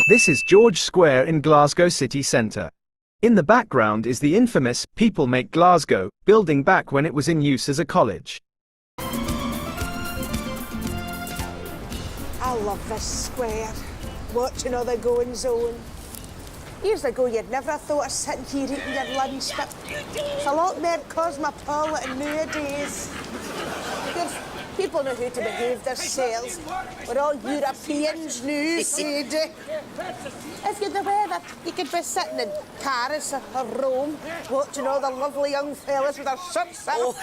This is George Square in Glasgow city centre. In the background is the infamous People Make Glasgow building back when it was in use as a college. I love this square, watching all the goings on. Years ago, you'd never have thought of sitting here eating your lunch, but it's a lot more cosmopolitan nowadays. People know how to behave themselves. We're all Europeans now, Sadie. If you'd the weather, you could be sitting in Paris or Rome, watching all the lovely young fellas with their shirts out.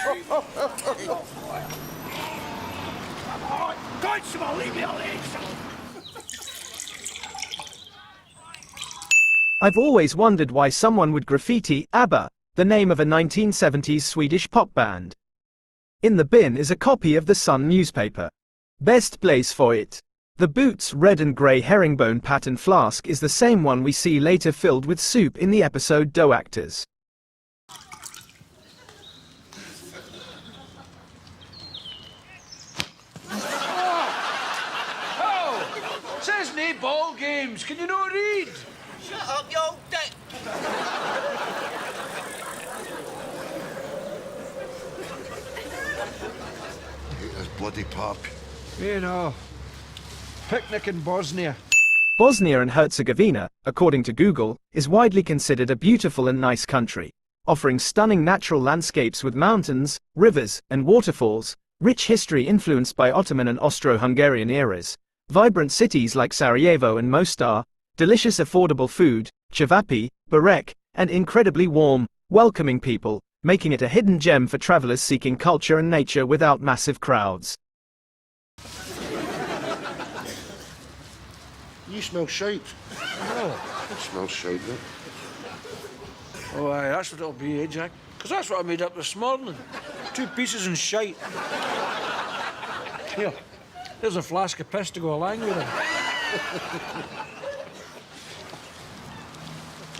Constable, leave me alone! I've always wondered why someone would graffiti ABBA, the name of a 1970s Swedish pop band. In the bin is a copy of the Sun newspaper. Best place for it. The Boots red and grey herringbone pattern flask is the same one we see later filled with soup in the episode Dough Actors. Oh! Says nae ball games. Can you not read? Shut up, you old dick! This bloody park. You know, picnic in Bosnia. Bosnia and Herzegovina, according to Google, is widely considered a beautiful and nice country, offering stunning natural landscapes with mountains, rivers, and waterfalls, rich history influenced by Ottoman and Austro-Hungarian eras, vibrant cities like Sarajevo and Mostar, delicious affordable food, cevapi, barek, and incredibly warm, welcoming people, making it a hidden gem for travelers seeking culture and nature without massive crowds. You smell shite. Oh, It smells shite, mate. oh aye, that's what it'll be, eh, Jack? Because that's what I made up this morning. 2 pieces and shite. Here, there's a flask of piss to go along with it.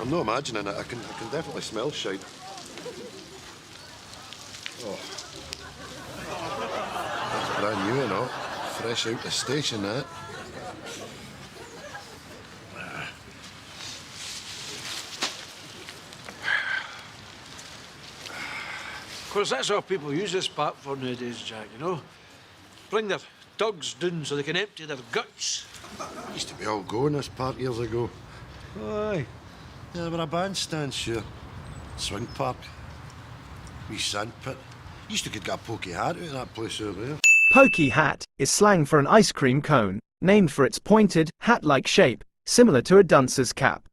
I'm not imagining it. I can definitely smell shite. Oh. That's brand new, you know. Fresh out the station, that. Of course, that's all people use this park for nowadays, Jack, you know? Bring their dogs down so they can empty their guts. Used to be all go in this park years ago. Aye. Yeah, there were a bandstand, sure. Swing park. Wee sand pit. Used to could get a pokey hat out of that place over there. Pokey hat is slang for an ice cream cone, named for its pointed, hat-like shape, similar to a dunce's cap.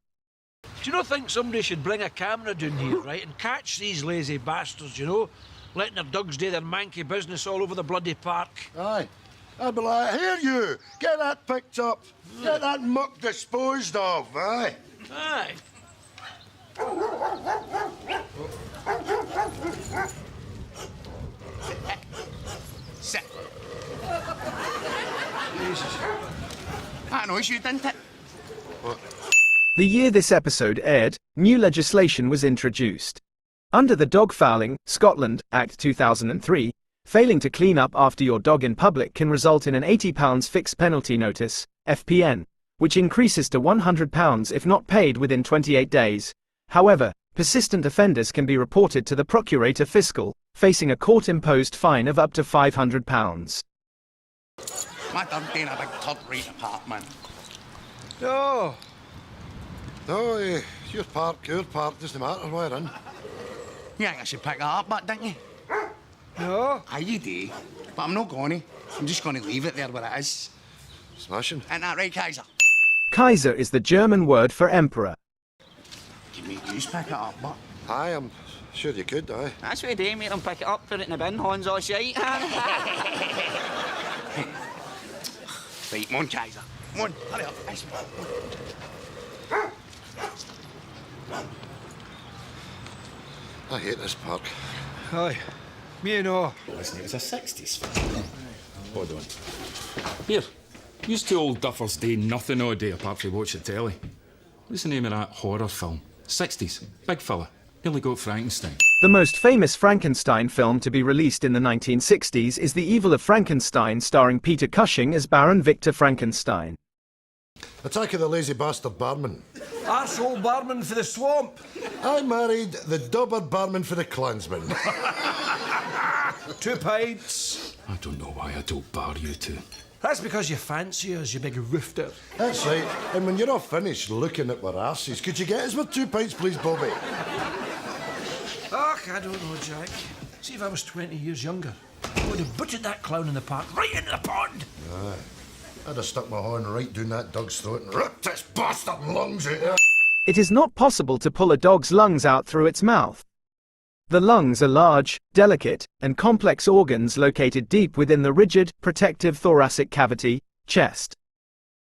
Do you not think somebody should bring a camera down here, right, and catch these lazy bastards, you know? Letting their dogs do their manky business all over the bloody park. Aye. I'd be like, here you, get that picked up. Get that muck disposed of, aye. Aye. Sit. Jesus. That annoys you, didn't it? What? The year this episode aired, new legislation was introduced. Under the Dogfouling, Scotland, Act 2003, failing to clean up after your dog in public can result in an £80 fixed penalty notice, FPN, which increases to £100 if not paid within 28 days. However, persistent offenders can be reported to the Procurator Fiscal, facing a court-imposed fine of up to £500. My dog being a big turd right apart, man. No. No, your park, doesn't matter where in. You think I should pick that up, but didn't you? No. Aye, you do. But I'm not going to. I'm just going to leave it there where it is. Smashing. Ain't that right, Kaiser? Kaiser is the German word for emperor. You make you pick it up, but... Aye, I'm sure you could, aye. That's what you do, make them pick it up, put it in the bin, Hans all shite. Right, come on, Kaiser. Come on, hurry up. Nice. I hate this park. Aye. Me and all. Listen, it was a 60s film. Hold on. Here, used two old duffers do nothing all day apart from watch the telly. What's the name of that horror film? 60s. Big fella. Nearly got Frankenstein. The most famous Frankenstein film to be released in the 1960s is The Evil of Frankenstein, starring Peter Cushing as Baron Victor Frankenstein. Attack of the lazy bastard barman. Arsehole barman for the swamp. I married the dobber barman for the clansman. 2 pints. I don't know why I don't bar you two. That's because you fancy us, you big roofter. That's right. And when you're all finished looking at our asses, could you get us with 2 pints, please, Bobby? Ach, I don't know, Jack. See, if I was 20 years younger, I would have butted that clown in the park right into the pond. Aye. I'd have stuck my horn right down that dog's throat and ripped its bastard lungs out there. It is not possible to pull a dog's lungs out through its mouth. The lungs are large, delicate, and complex organs located deep within the rigid, protective thoracic cavity, chest.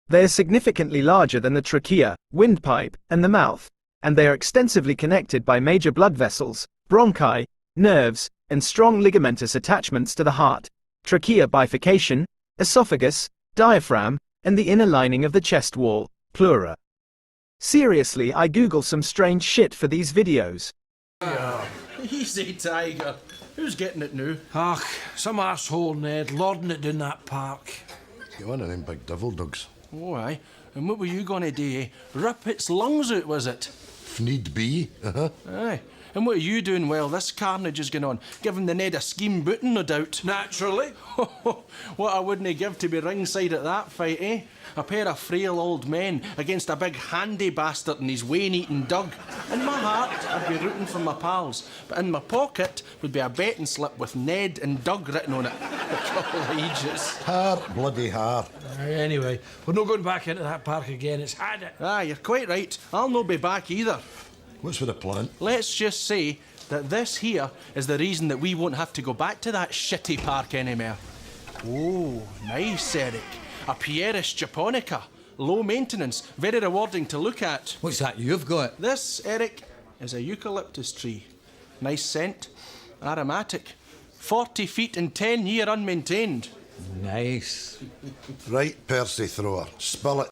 They are significantly larger than the trachea, windpipe, and the mouth, and they are extensively connected by major blood vessels, bronchi, nerves, and strong ligamentous attachments to the heart, trachea bifurcation, esophagus, diaphragm, and the inner lining of the chest wall, pleura. Seriously, I Google some strange shit for these videos. Easy, Tiger. Who's getting it now? Ach, some arsehole Ned lording it down that park. Get one of them big devil dogs. Oh, aye. And what were you going to do, eh? Rip its lungs out, was it? If need be. Aye. And what are you doing while this carnage is going on? Giving the Ned a scheme booting, no doubt. Naturally. What I wouldn't give to be ringside at that fight, eh? A pair of frail old men against a big handy bastard and his wane-eating dog. In my heart, I'd be rooting for my pals, but in my pocket would be a betting slip with Ned and Doug written on it. A couple of ages. Har, bloody har. Anyway, we're not going back into that park again. It's had it. Ah, you're quite right. I'll not be back either. What's for the plan? Let's just say that this here is the reason that we won't have to go back to that shitty park anymore. Oh, nice, Eric. A Pieris japonica. Low maintenance, very rewarding to look at. What's that you've got? This, Eric, is a eucalyptus tree. Nice scent, aromatic. 40 feet and 10 year unmaintained. Nice. Right, Percy Thrower. Spill it.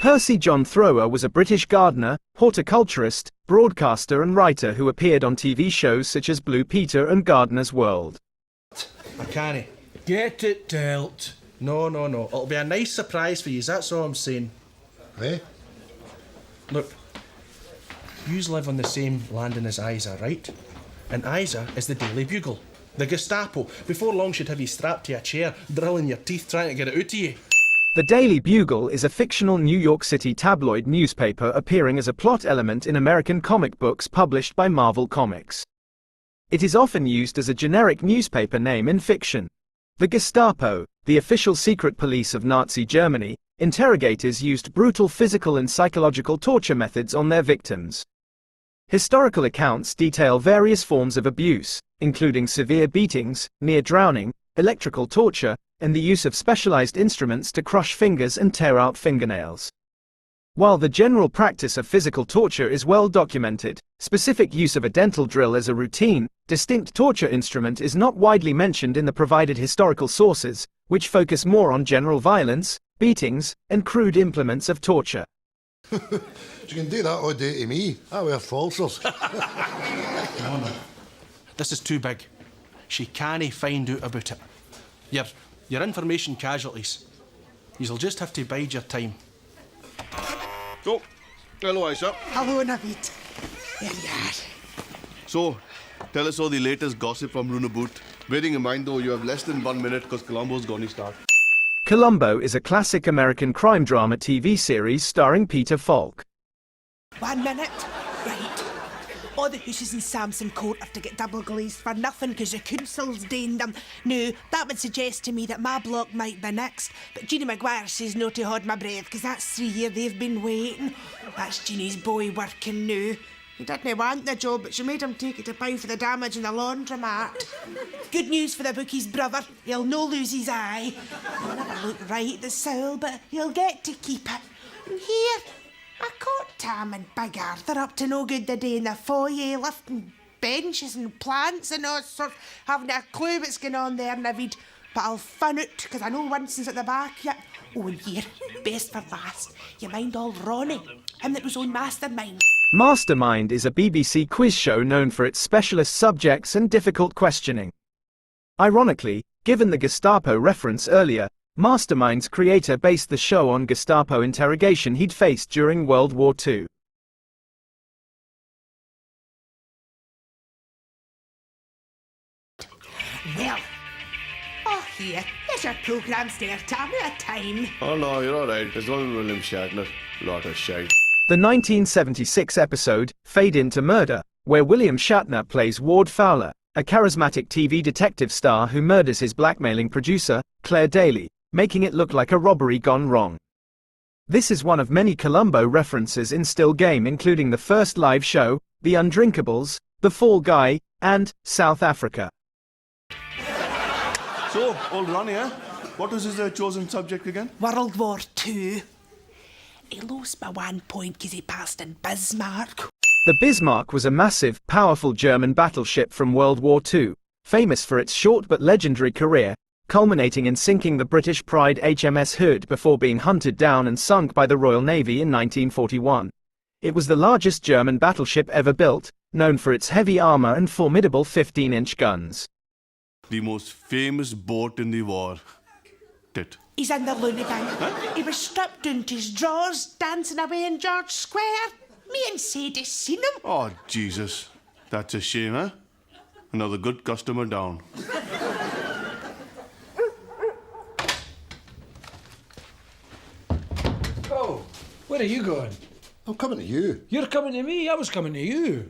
Percy John Thrower was a British gardener, horticulturist, broadcaster and writer who appeared on TV shows such as Blue Peter and Gardener's World. I can't. Get it dealt. No. It'll be a nice surprise for you, that's all I'm saying. Eh? Look, yous live on the same landing as Isa, right? And Isa is the Daily Bugle. The Gestapo. Before long she'd have you strapped to a chair, drilling your teeth trying to get it out of you. The Daily Bugle is a fictional New York City tabloid newspaper appearing as a plot element in American comic books published by Marvel Comics. It is often used as a generic newspaper name in fiction. The Gestapo, the official secret police of Nazi Germany, interrogators used brutal physical and psychological torture methods on their victims. Historical accounts detail various forms of abuse, including severe beatings, near drowning, electrical torture, and the use of specialized instruments to crush fingers and tear out fingernails. While the general practice of physical torture is well documented, specific use of a dental drill as a routine, distinct torture instrument is not widely mentioned in the provided historical sources, which focus more on general violence, beatings, and crude implements of torture. You can do that all day to me. I wear falsers. No. This is too big. She can't find out about it. Your information casualties. You'll just have to bide your time. Oh, hello, Aisha. Hello, Naveed. There you are. So, tell us all the latest gossip from Runabout. Bearing in mind, though, you have less than 1 minute because Columbo's going to start. Columbo is a classic American crime drama TV series starring Peter Falk. 1 minute. Right. All the houses in Samson Court are to get double glazed for nothing because the council's doing them. Now, that would suggest to me that my block might be next, but Jeannie Maguire says no to hold my breath because that's 3 years they've been waiting. That's Jeannie's boy working now. He didn't want the job, but she made him take it to pay for the damage in the laundromat. Good news for the bookie's brother. He'll no lose his eye. He'll never look right at the soul, but he'll get to keep it. And here, I caught Tam and Big Arthur up to no good the day in the foyer, lifting benches and plants and all sorts, having a clue what's going on there, Naveed. But I'll fin out, because I know Winston's at the back yet. Oh, and here, best for last, you mind old Ronnie, him that was on Mastermind. Mastermind is a BBC quiz show known for its specialist subjects and difficult questioning. Ironically, given the Gestapo reference earlier, Mastermind's creator based the show on Gestapo interrogation he'd faced during World War II. Well, oh here, there's your programme's there, tell me a time. Oh no, you're alright. There's one William Shatner. Lot of shite. The 1976 episode, Fade Into Murder, where William Shatner plays Ward Fowler, a charismatic TV detective star who murders his blackmailing producer, Claire Daly, making it look like a robbery gone wrong. This is one of many Columbo references in Still Game, including the first live show, The Undrinkables, The Fall Guy, and South Africa. So, old Ronnie, eh? What was his chosen subject again? World War II. He lost by 1 point because he passed in Bismarck. The Bismarck was a massive, powerful German battleship from World War II, famous for its short but legendary career, culminating in sinking the British Pride HMS Hood before being hunted down and sunk by the Royal Navy in 1941. It was the largest German battleship ever built, known for its heavy armor and formidable 15-inch guns. The most famous boat in the war. Tit. He's in the loony bin. Huh? He was stripped down to his drawers, dancing away in George Square. Me and Sadie seen him. Oh, Jesus. That's a shame, eh? Another good customer down. Oh, where are you going? I'm coming to you. You're coming to me, I was coming to you.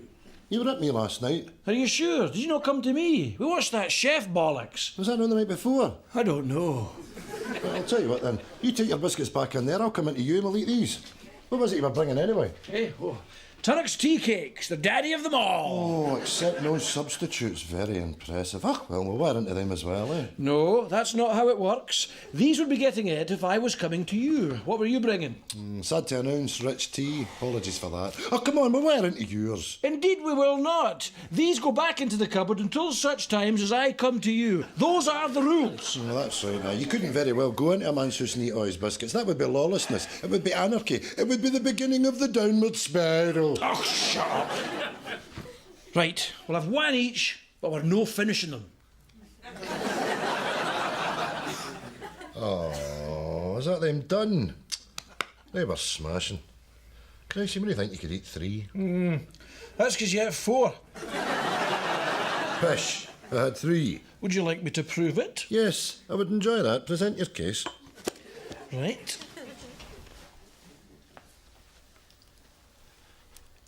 You were at me last night. Are you sure? Did you not come to me? We watched that chef bollocks. Was that on the night before? I don't know. Well, I'll tell you what then. You take your biscuits back in there, I'll come into you and we'll eat these. What was it you were bringing anyway? Hey, Tunnock's tea cakes, the daddy of them all. Oh, accept no substitutes. Very impressive. Oh, well, we'll wear into them as well, eh? No, that's not how it works. These would be getting it if I was coming to you. What were you bringing? Sad to announce, rich tea. Apologies for that. Oh, come on, we'll wear into yours. Indeed we will not. These go back into the cupboard until such times as I come to you. Those are the rules. Well, that's right now. You couldn't very well go into a man's house and eat all his biscuits. That would be lawlessness. It would be anarchy. It would be the beginning of the downward spiral. Oh, shut up. Right, we'll have one each, but we're no finishing them. Oh, is that them done? They were smashing. Christ, you really think you could eat 3? That's because you had 4. Pish, I had 3. Would you like me to prove it? Yes, I would enjoy that. Present your case. Right.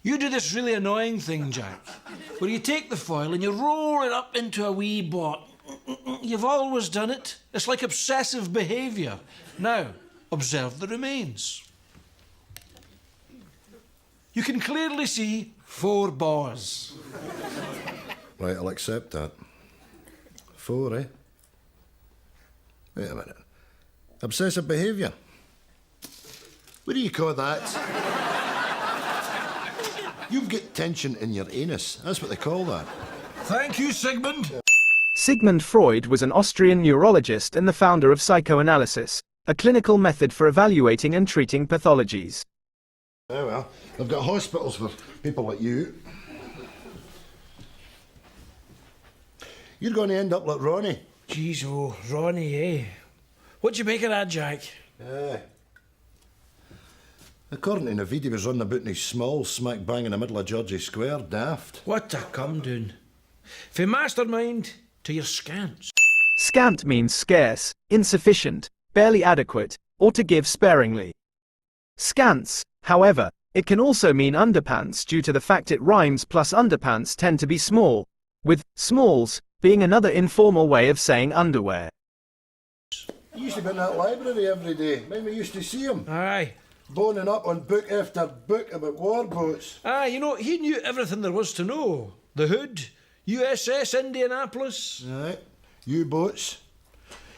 You do this really annoying thing, Jack, where you take the foil and you roll it up into a wee ball. You've always done it. It's like obsessive behaviour. Now, observe the remains. You can clearly see 4 bars. Right, I'll accept that. 4, eh? Wait a minute. Obsessive behaviour? What do you call that? You've got tension in your anus. That's what they call that. Thank you, Sigmund. Sigmund Freud was an Austrian neurologist and the founder of psychoanalysis, a clinical method for evaluating and treating pathologies. Oh well, they've got hospitals for people like you. You're going to end up like Ronnie. Jeezo, Ronnie, eh? What do you make of that, Jack? According to Navid, he was running about in his small, smack bang in the middle of Georgie Square, daft. What a come down. From mastermind to your scants. Scant means scarce, insufficient, barely adequate, or to give sparingly. Scants, however, it can also mean underpants due to the fact it rhymes plus underpants tend to be small, with smalls being another informal way of saying underwear. You used to be in that library every day. Maybe we used to see him. Aye. Boning up on book after book about warboats. Aye, you know, he knew everything there was to know. The Hood, USS Indianapolis. Aye, U-boats.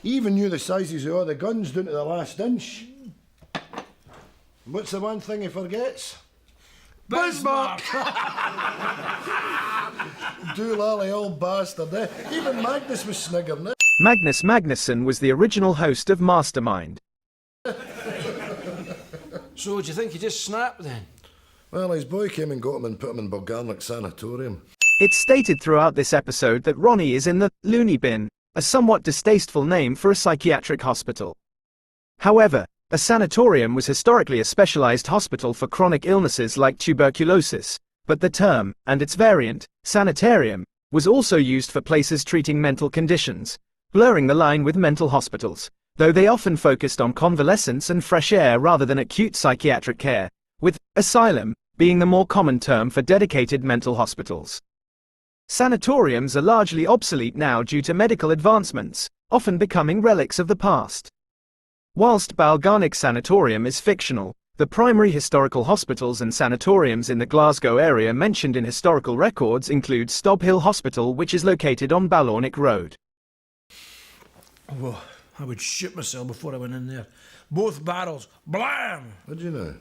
He even knew the sizes of all the guns down to the last inch. What's the one thing he forgets? Bismarck! Doolally old bastard, eh? Even Magnus was sniggering, eh? Magnus Magnusson was the original host of Mastermind. So, do you think he just snapped then? Well, his boy came and got him and put him in Bulgarnic sanatorium. It's stated throughout this episode that Ronnie is in the loony bin, a somewhat distasteful name for a psychiatric hospital. However, a sanatorium was historically a specialized hospital for chronic illnesses like tuberculosis, but the term, and its variant, sanitarium, was also used for places treating mental conditions, blurring the line with mental hospitals, though they often focused on convalescence and fresh air rather than acute psychiatric care, with asylum being the more common term for dedicated mental hospitals. Sanatoriums are largely obsolete now due to medical advancements, often becoming relics of the past. Whilst Balgarnic Sanatorium is fictional, the primary historical hospitals and sanatoriums in the Glasgow area mentioned in historical records include Stobhill Hospital, which is located on Balornick Road. Whoa, I would shoot myself before I went in there. Both barrels, blam! Would you know?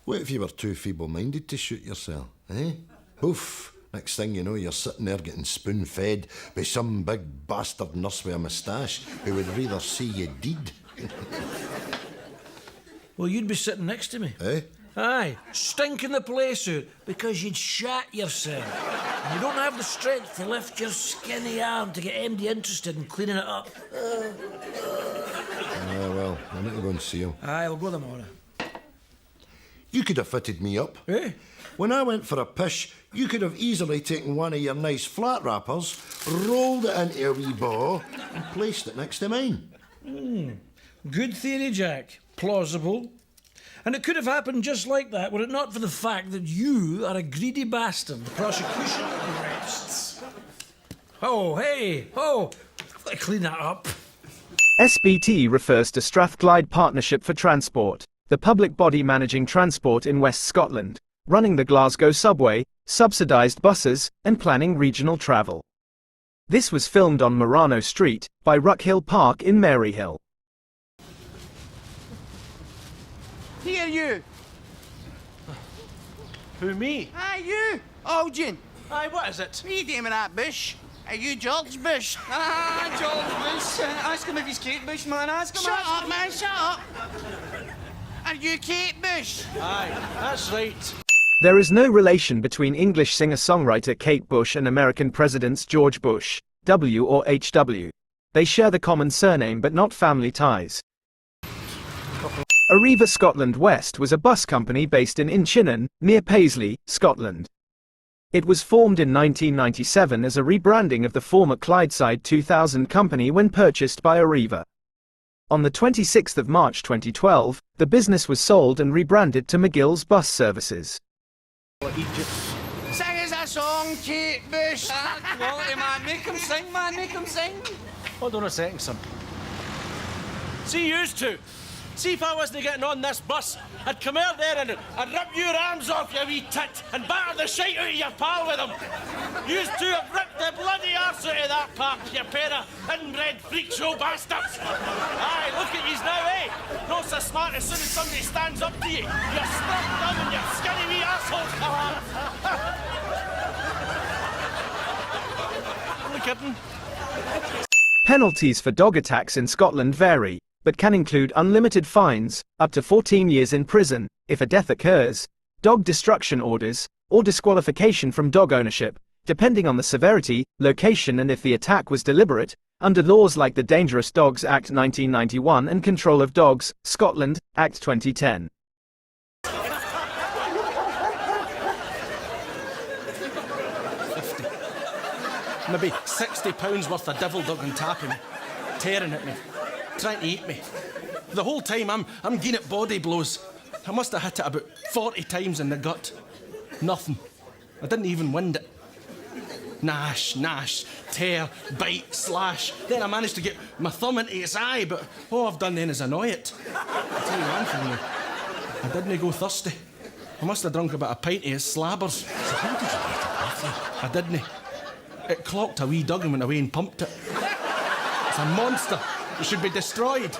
What if you were too feeble-minded to shoot yourself, eh? Oof! Next thing you know, you're sitting there getting spoon-fed by some big bastard nurse with a moustache who would rather see you dead. Well, you'd be sitting next to me. Eh? Aye, stinking the place out because you'd shat yourself. And you don't have the strength to lift your skinny arm to get MD interested in cleaning it up. Well, I need to go and see him. Aye, we'll go tomorrow. You could have fitted me up. Eh? When I went for a pish, you could have easily taken one of your nice flat wrappers, rolled it into a wee ball, and placed it next to mine. Good theory, Jack. Plausible. And it could have happened just like that were it not for the fact that you are a greedy bastard. The prosecution rests. Oh, hey, oh, I'll clean that up. SBT refers to Strathclyde Partnership for Transport, the public body managing transport in West Scotland, running the Glasgow subway, subsidised buses, and planning regional travel. This was filmed on Murano Street, by Ruckhill Park in Maryhill. Here, you. Who, me? Aye, you. Algin. Aye, what is it? What are you doing with that bush? Are you George Bush? Ah, George Bush. Ask him if he's Kate Bush, man. Ask him. Shut up, man. Shut up. Are you Kate Bush? Aye, that's right. There is no relation between English singer-songwriter Kate Bush and American presidents George Bush, W or HW. They share the common surname but not family ties. Arriva Scotland West was a bus company based in Inchinnan, near Paisley, Scotland. It was formed in 1997 as a rebranding of the former Clydeside 2000 company when purchased by Arriva. On the 26th of March 2012, the business was sold and rebranded to McGill's Bus Services. Sing us a song, Kate Bush. Quality, man. Make him sing, man. Make him sing. Hold on a second, son. See yous two. See if I wasn't getting on this bus, I'd come out there and I'd rip your arms off, you wee tit, and batter the shite out of your pal with them. Yous two have ripped the bloody arse out of that park, you pair of inbred freak show bastards. Aye, look at yous now, eh? Not so smart as soon as somebody stands up to you. You're stuck dumb and you're skinny wee assholes. Only kidding. Penalties for dog attacks in Scotland vary, but can include unlimited fines, up to 14 years in prison, if a death occurs, dog destruction orders, or disqualification from dog ownership, depending on the severity, location and if the attack was deliberate, under laws like the Dangerous Dogs Act 1991 and Control of Dogs, Scotland, Act 2010. Maybe £60 worth of devil dog and tapping me, tearing at me, trying to eat me. The whole time I'm giving it body blows. I must have hit it about 40 times in the gut. Nothing. I didn't even wind it. Gnash, tear, bite, slash. Then I managed to get my thumb into its eye, but all I've done then is annoy it. I'll tell you one thing though, I didn't go thirsty. I must have drunk about a pint of his slabbers. So how did you get it off you? I didn't. It clocked a wee dug and went away and pumped it. It's a monster. It should be destroyed.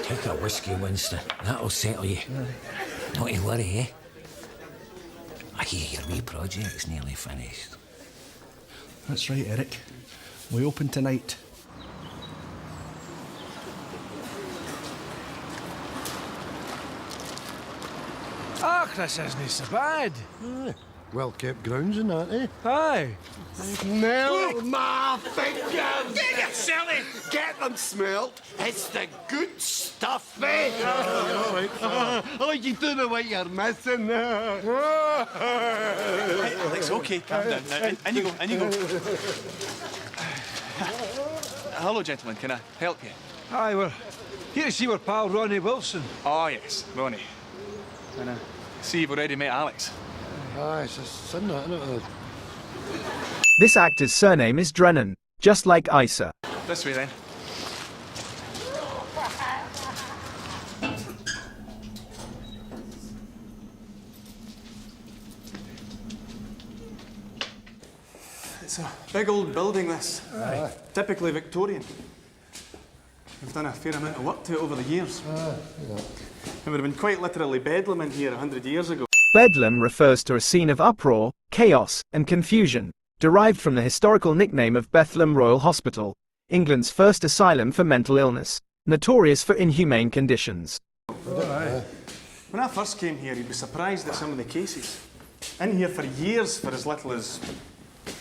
Take a whiskey, Winston. That'll settle you. Don't you worry, eh? I hear your wee project's nearly finished. That's right, Eric. We open tonight. Ah, Chris isn't so bad. Well-kept grounds and that, eh? Aye. Smell my fingers! Get your silly! Get them smelt! It's the good stuff, eh? All right. Oh, you don't know what you're missing. Alex, okay, calm down. Now, in you go, in you go. Hello, gentlemen, can I help you? Aye, we're here to see our pal Ronnie Wilson. Oh, yes, Ronnie. And see you've already met Alex. Aye, it's a sin, that, isn't it? This actor's surname is Drennan, just like Isa. This way, then. It's a big old building, this. Aye. Typically Victorian. We've done a fair amount of work to it over the years. It would have been quite literally bedlam in here 100 years ago. Bedlam refers to a scene of uproar, chaos, and confusion, derived from the historical nickname of Bethlehem Royal Hospital, England's first asylum for mental illness, notorious for inhumane conditions. When I first came here, you'd be surprised at some of the cases. In here for years for as little as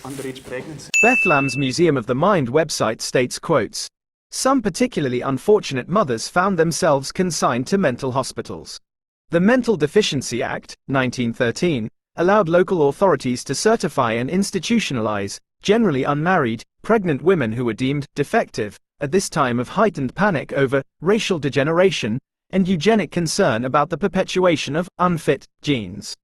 underage pregnancy. Bethlehem's Museum of the Mind website states, quotes, "Some particularly unfortunate mothers found themselves consigned to mental hospitals. The Mental Deficiency Act, 1913, allowed local authorities to certify and institutionalize, generally unmarried, pregnant women who were deemed defective, at this time of heightened panic over racial degeneration and eugenic concern about the perpetuation of unfit genes.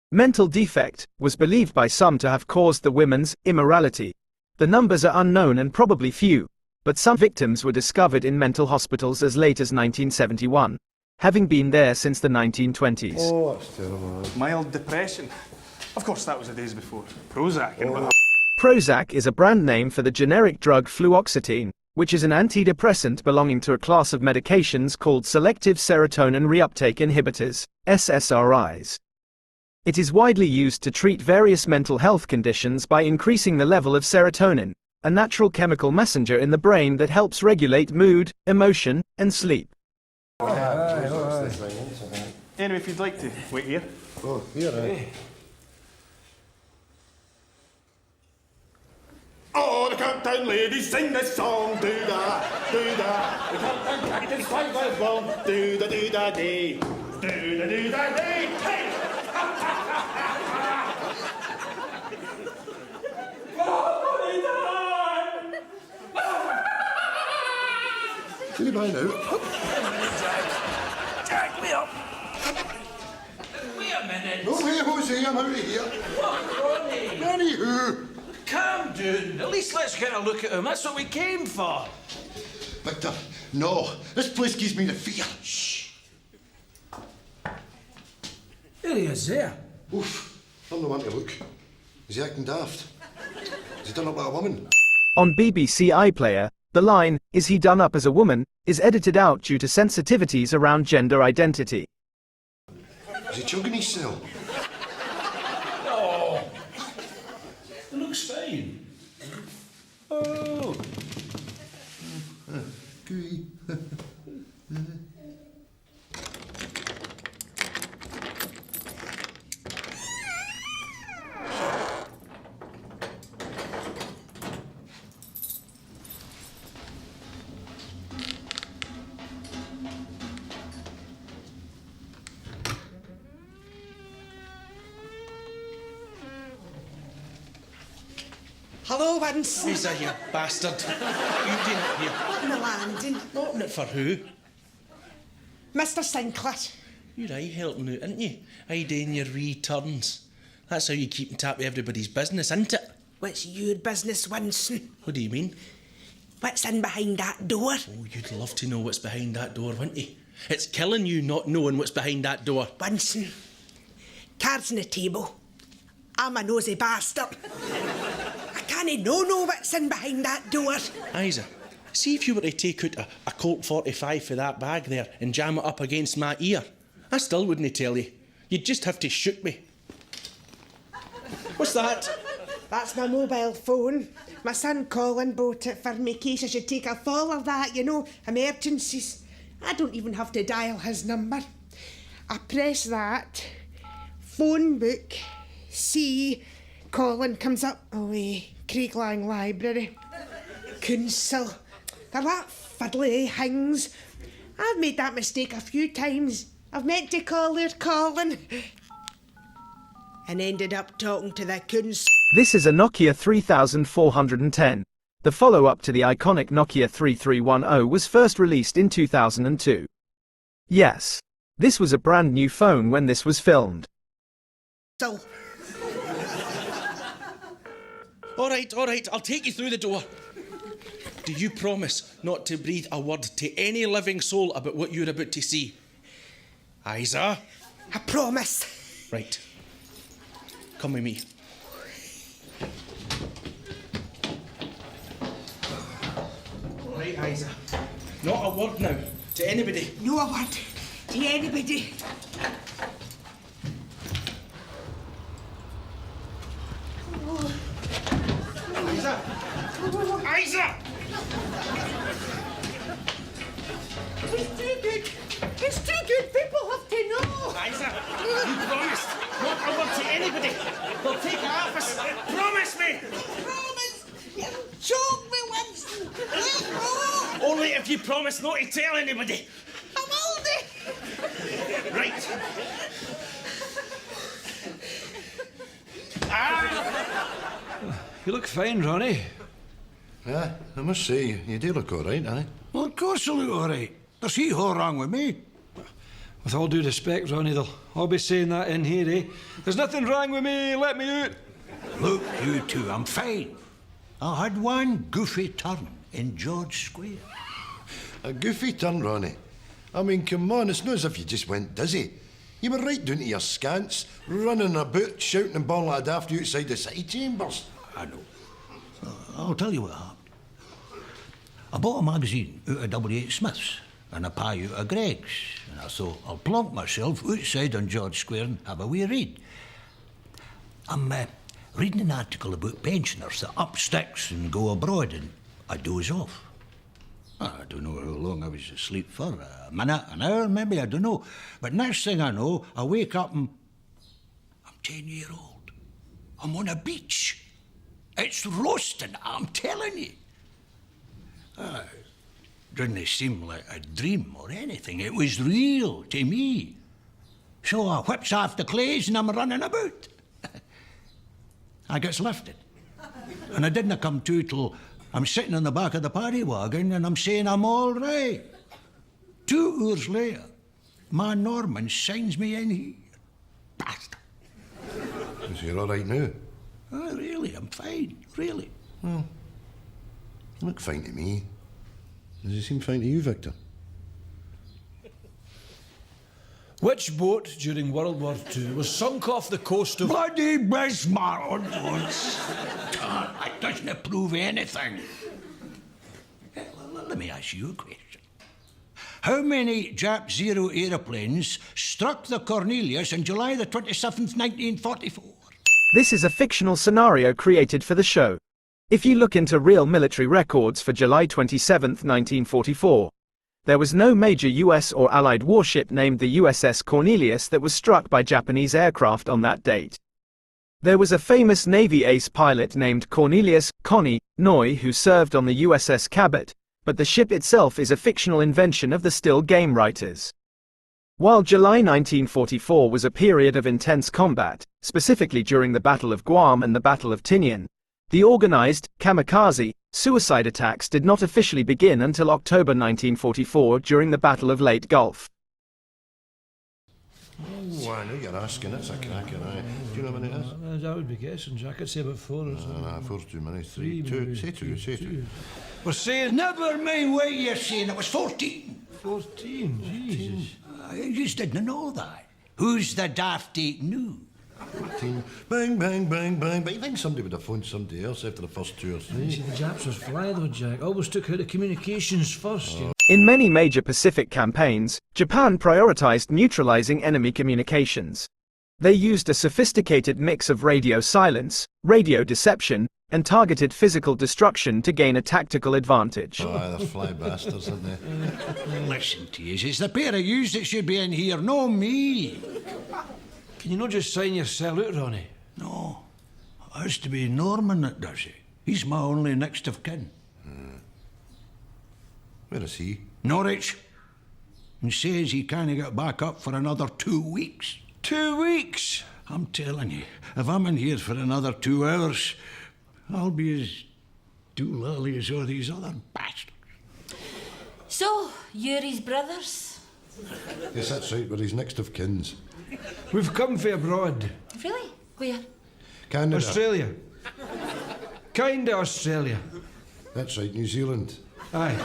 Mental defect was believed by some to have caused the women's immorality. The numbers are unknown and probably few, but some victims were discovered in mental hospitals as late as 1971, having been there since the 1920s. Oh, that's terrible. Mild depression. Of course, that was the days before Prozac and what. Prozac is a brand name for the generic drug fluoxetine, which is an antidepressant belonging to a class of medications called selective serotonin reuptake inhibitors, SSRIs. It is widely used to treat various mental health conditions by increasing the level of serotonin, a natural chemical messenger in the brain that helps regulate mood, emotion, and sleep. Anyway, if you'd like to wait here. Oh, here, eh? Oh, the countdown ladies sing this song. Do that, do that. The countdown captains fight as well. Do da day. Do da day. Hey! See you by now. Jack, wait up! Wait a minute! No way, Jose, I'm out of here. What, Ronnie? Ronnie who? Calm down. At least let's get a look at him. That's what we came for. Victor, no. This place gives me the fear. Shh. There he is there. Oof. I'm the one to look. Is he acting daft? Has he done up like a woman? On BBC iPlayer, the line, "Is he done up as a woman?" is edited out due to sensitivities around gender identity. Is he chugging his cell? Oh. It looks fine. Oh. Gooey. Hello, Vince. Who's that, you bastard? What are you doing up here? Open the landing. Open it for who? Mr. Sinclair. You're aye helping out, aren't you? Aye doing your wee turns. That's how you keep on top of everybody's business, isn't it? What's your business, Winston? What do you mean? What's in behind that door? Oh, you'd love to know what's behind that door, wouldn't you? It's killing you not knowing what's behind that door. Winston, cards on the table. I'm a nosy bastard. I can't know what's in behind that door. Isa, see if you were to take out a Colt 45 for that bag there and jam it up against my ear. I still wouldn't tell you. You'd just have to shoot me. What's that? That's my mobile phone. My son Colin bought it for me in case I should take a fall or that, you know, emergencies. I don't even have to dial his number. I press that, phone book, See, Colin comes up away, Craiglang Library. Council. They're that fiddly things. I've made that mistake a few times. I've meant to call her Colin. And ended up talking to the council. This is a Nokia 3410. The follow-up to the iconic Nokia 3310 was first released in 2002. Yes, this was a brand new phone when this was filmed. So. All right, I'll take you through the door. Do you promise not to breathe a word to any living soul about what you're about to see? Isa? I promise. Right. Come with me. All right, Isa. Not a word now to anybody. No a word to anybody. Isa! Isa! It's too good. It's too good. People have to know. Isa, you promised not a word to anybody. They'll take the office. Promise me! Promise. You'll choke me, Winston. Let go. Only if you promise not to tell anybody. I will do. Right. You look fine, Ronnie. Yeah, I must say, you do look all right, aye? Well, of course I look all right. There's hee-haw wrong with me. With all due respect, Ronnie, they'll all be saying that in here, eh? There's nothing wrong with me, let me out. Look, you two, I'm fine. I had one goofy turn in George Square. A goofy turn, Ronnie. I mean, come on, it's not as if you just went dizzy. You were right down to your scants, running about, shouting and bawling like a daft outside the city chambers. I know. I'll tell you what happened. I bought a magazine out of W.H. Smith's and a pie out of Greg's. And I thought, I'll plonk myself outside on George Square and have a wee read. I'm reading an article about pensioners that up sticks and go abroad, and I doze off. I don't know how long I was asleep for, a minute, an hour, maybe, I don't know. But next thing I know, I wake up and I'm 10-year-old. I'm on a beach. It's roasting, I'm telling you. It didn't seem like a dream or anything. It was real to me. So I whips off the clays and I'm running about. I gets lifted. And I didn't come to till I'm sitting in the back of the paddy wagon and I'm saying I'm all right. 2 hours later, my Norman signs me in here. Bastard. So you're all right now? Oh, really, I'm fine, really. Well, you look fine to me. Does he seem fine to you, Victor? Which boat during World War II was sunk off the coast of... Bloody Bismarck! That doesn't prove anything. Let me ask you a question. How many Jap Zero aeroplanes struck the Cornelius on July the 27th, 1944? This is a fictional scenario created for the show. If you look into real military records for July 27, 1944, there was no major US or Allied warship named the USS Cornelius that was struck by Japanese aircraft on that date. There was a famous Navy ace pilot named Cornelius Connie Noy who served on the USS Cabot, but the ship itself is a fictional invention of the still game writers. While July 1944 was a period of intense combat, specifically during the Battle of Guam and the Battle of Tinian, the organized, kamikaze, suicide attacks did not officially begin until October 1944 during the Battle of Leyte Gulf. Oh, I know you're asking. It's a cracker, aye. Do you know when it is? I would be guessing, Jack. I'd say about 4 or something. 4's too many. 3, 2. Say 2, say 2. We're saying... Never mind what you're saying, it was 14. 14, Jesus. You just didn't know that. Who's the dafty knew? 14. Bang, bang, bang, bang. But you think somebody would have phoned somebody else after the first 2 or 3? See, the Japs was fly though, Jack. Always took out the communications first. You know? In many major Pacific campaigns, Japan prioritized neutralizing enemy communications. They used a sophisticated mix of radio silence, radio deception, and targeted physical destruction to gain a tactical advantage. Oh, they're fly bastards, aren't they? Listen to you, it's the pair of yous that should be in here, no me. Can you not just sign yourself out, Ronnie? No, Has to be Norman that does it. He's my only next of kin. Where is he? Norwich. And says he can't get back up for another 2 weeks. 2 weeks? I'm telling you, if I'm in here for another 2 hours, I'll be as doolally as all these other bastards. So, you're his brothers? Yes, that's right, we're his next of kins. We've come from abroad. Really? Where? Canada. Australia. Kinda Australia. That's right, New Zealand. Aye.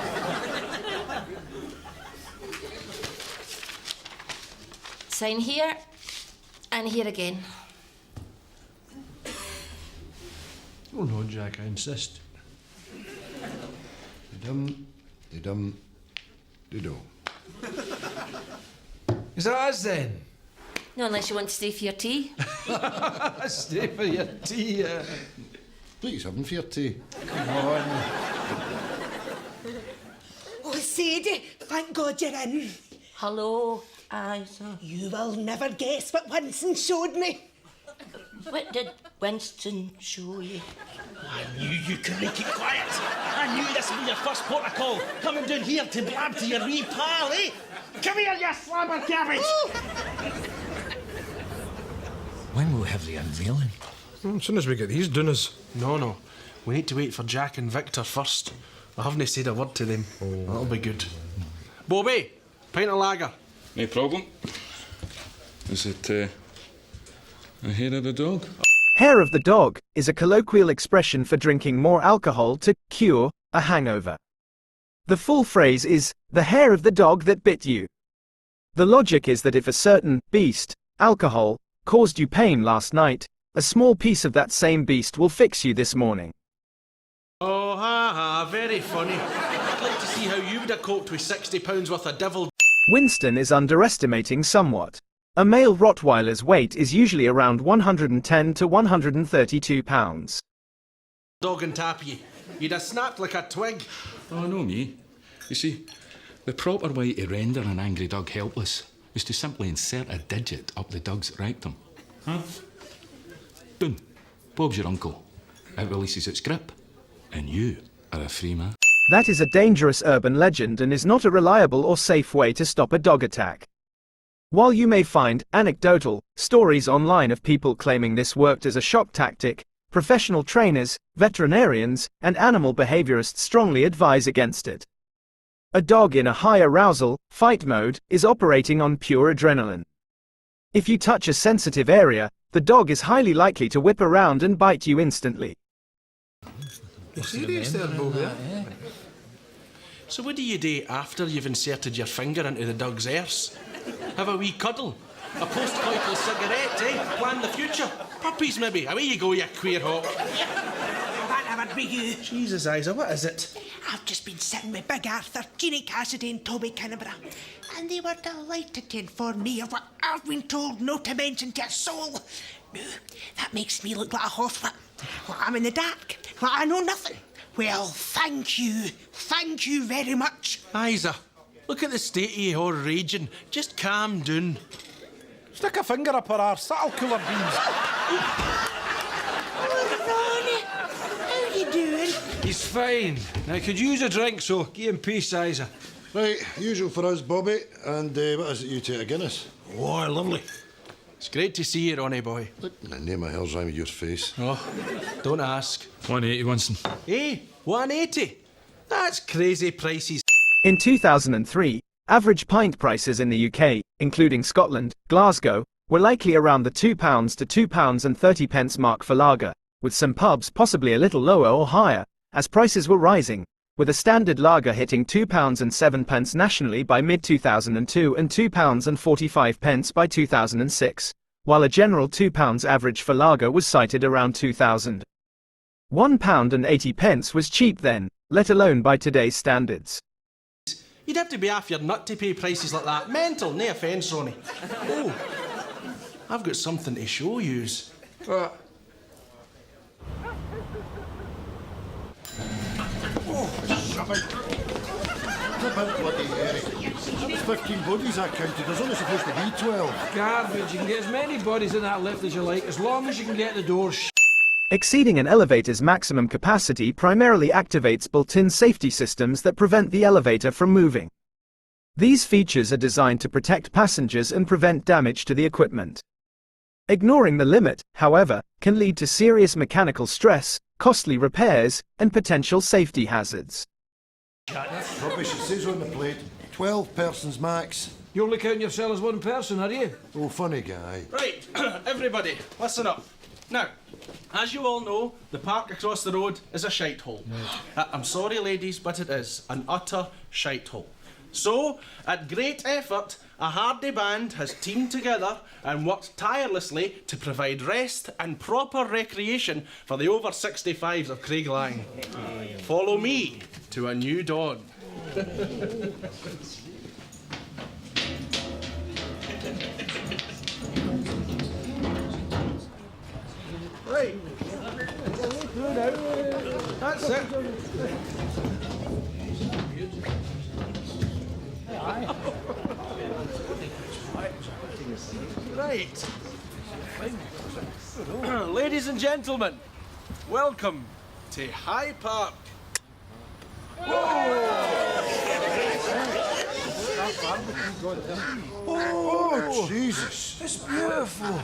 Sign here and here again. Oh no, Jack, I insist. Dum, dum, do. Is that us then? No, unless you want to stay for your tea. Stay for your tea. Please, having for your tea. Come on. Oh, Sadie, thank God you're in. Hello, Isa. You will never guess what Winston showed me. What did Winston show you? I knew you couldn't keep quiet. I knew this would be your first port of call. Coming down here to blab to your wee pal, eh? Come here, you slabber cabbage! When will we have the unveiling? As soon as we get these dinners. No. We need to wait for Jack and Victor first. I haven't said a word to them. That'll be good. Bobby, pint of lager. No problem. Is it a hair of the dog? Hair of the dog is a colloquial expression for drinking more alcohol to cure a hangover. The full phrase is, the hair of the dog that bit you. The logic is that if a certain beast, alcohol, caused you pain last night, a small piece of that same beast will fix you this morning. Oh, ha, very funny. I'd like to see how you would have coped with £60 worth of devil. Winston is underestimating somewhat. A male Rottweiler's weight is usually around 110 to 132 pounds. Dog and tap you. You'd have snapped like a twig. Oh, no, me. You see, the proper way to render an angry dog helpless is to simply insert a digit up the dog's rectum. Huh? Boom. Bob's your uncle. It releases its grip. And you are a free man. That is a dangerous urban legend and is not a reliable or safe way to stop a dog attack. While you may find anecdotal stories online of people claiming this worked as a shock tactic, professional trainers, veterinarians, and animal behaviorists strongly advise against it. A dog in a high arousal, fight mode, is operating on pure adrenaline. If you touch a sensitive area, the dog is highly likely to whip around and bite you instantly. Serious there, Bobby? So what do you do after you've inserted your finger into the dog's arse? Have a wee cuddle? A post-coital cigarette, eh? Plan the future? Puppies, maybe? Away you go, you queer hawk. That never be you. Jesus, Isa, what is it? I've just been sitting with Big Arthur, Jeannie Cassidy and Toby Kinneborough, and they were delighted to inform me of what I've been told not to mention to a soul. No, that makes me look like a horsewhip. Well, I'm in the dark. Well, I know nothing. Well, thank you very much. Isa, look at the state of you all raging. Just calm down. Stick a finger up her arse, that'll cool her beans. Oh, Ronnie, how you doing? He's fine. Now, could use a drink, so give him peace, Isa. Right, usual for us, Bobby. And what is it you take, a Guinness? Oh, lovely. It's great to see you, Ronnie boy. Look, the name of hell's rhyme with your face. Oh, don't ask. 180, Winston. Eh, 180? That's crazy prices. In 2003, average pint prices in the UK, including Scotland, Glasgow, were likely around the £2 to £2.30 mark for lager, with some pubs possibly a little lower or higher, as prices were rising, with a standard lager hitting £2.07 nationally by mid-2002 and £2.45 by 2006, while a general £2 average for lager was cited around 2000. £1.80 was cheap then, let alone by today's standards. You'd have to be off your nut to pay prices like that. Mental, no offence, Ronnie. Oh, I've got something to show yous. Bloody Eric. That was 15 bodies I counted. There's only supposed to be 12. Garbage. You can get as many bodies in that lift as you like, as long as you can get the doors. Exceeding an elevator's maximum capacity primarily activates built-in safety systems that prevent the elevator from moving. These features are designed to protect passengers and prevent damage to the equipment. Ignoring the limit, however, can lead to serious mechanical stress, costly repairs, and potential safety hazards. Rubbish, it says on the plate, 12 persons max. You only count yourself as one person, are you? Oh, funny guy. Right, everybody, listen up. Now, as you all know, the park across the road is a shite-hole. I'm sorry, ladies, but it is an utter shite-hole. So, at great effort, a hardy band has teamed together and worked tirelessly to provide rest and proper recreation for the over 65s of Craiglang. Follow me to a new dawn. Right. That's it. Right. Ladies and gentlemen, welcome to High Park. Oh, Jesus. It's beautiful.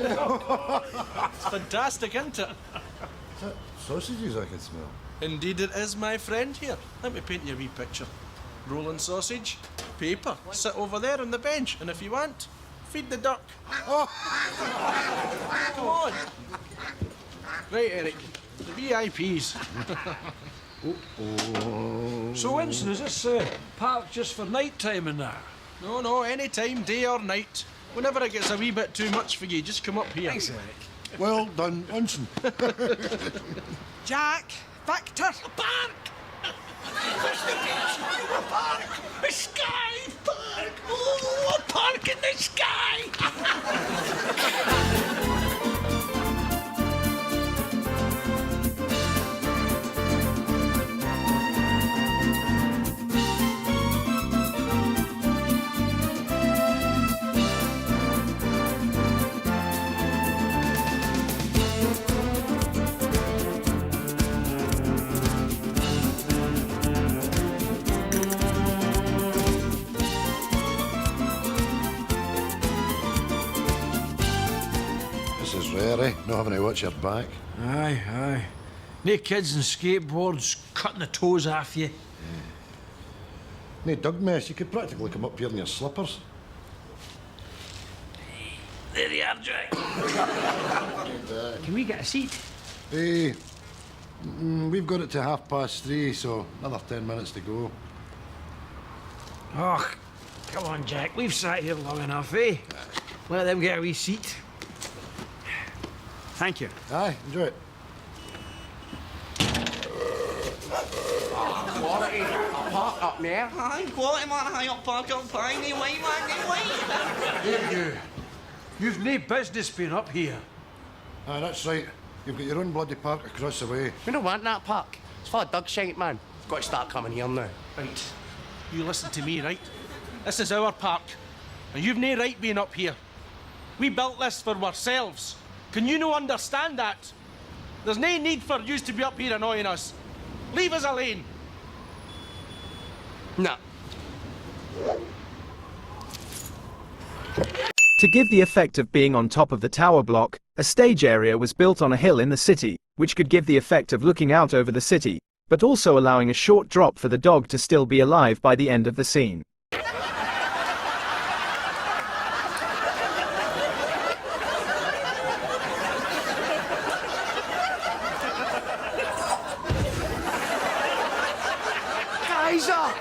It's fantastic, isn't it? Is that sausages I can smell? Indeed it is, my friend. Here, let me paint you a wee picture. Rolling sausage, paper, sit over there on the bench, and if you want, feed the duck. Oh. Come on. Right, Eric, the VIPs. So, Winston, is this park just for night time and that? No, any time, day or night. Whenever it gets a wee bit too much for you, just come up here. Thanks, Eric. Well done, Winston. Jack, Victor. A park! A park! A sky park! Oh, a park in the sky! This is rare, eh? Not having to watch your back. Aye. No kids and skateboards cutting the toes off you. No dug mess, you could practically come up here in your slippers. There you are, Jack. Can we get a seat? Hey, we've got it to 3:30, so another 10 minutes to go. Oh, come on, Jack. We've sat here long enough, eh? Let them get a wee seat. Thank you. Aye, enjoy it. Quality park up there. Aye, quality man, high up park up high. No way, man, no way. Here, you've no business being up here. Aye, that's right. You've got your own bloody park across the way. We don't want that park. It's full of dog shite, man. We've got to start coming here now. Right. You listen to me, right? This is our park, and you've no right being up here. We built this for ourselves. Can you no understand that? There's no need for you to be up here annoying us. Leave us alone. No. To give the effect of being on top of the tower block, a stage area was built on a hill in the city, which could give the effect of looking out over the city, but also allowing a short drop for the dog to still be alive by the end of the scene. Guys up!